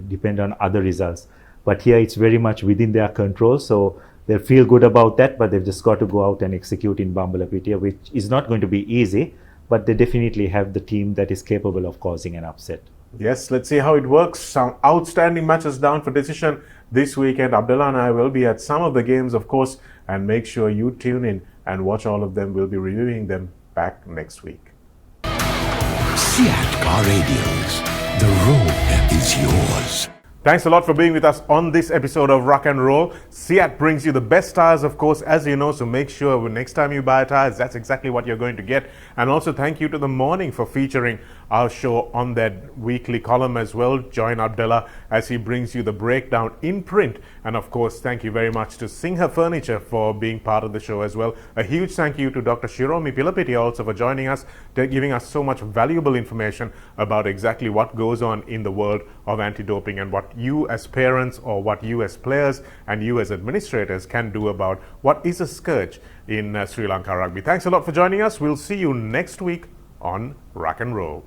depend on other results. But here it's very much within their control, so they'll feel good about that, but they've just got to go out and execute in Bambalapitia, which is not going to be easy, but they definitely have the team that is capable of causing an upset. Yes, let's see how it works. Some outstanding matches down for decision this weekend. Abdullah and I will be at some of the games, of course, and make sure you tune in and watch all of them. We'll be reviewing them back next week. CEAT Car Radials. The road is yours. Thanks a lot for being with us on this episode of Ruck N Roll. CEAT brings you the best tires, of course, as you know, so make sure next time you buy tires, that's exactly what you're going to get. And also thank you to The Morning for featuring our show on that weekly column as well. Join Abdullah as he brings you the breakdown in print. And of course, thank you very much to Singhe Furniture for being part of the show as well. A huge thank you to Dr. Shiromi Pilapiti also for joining us, giving us so much valuable information about exactly what goes on in the world of anti-doping and what you as parents or what you as players and you as administrators can do about what is a scourge in Sri Lanka rugby. Thanks a lot for joining us. We'll see you next week on Ruck N Roll.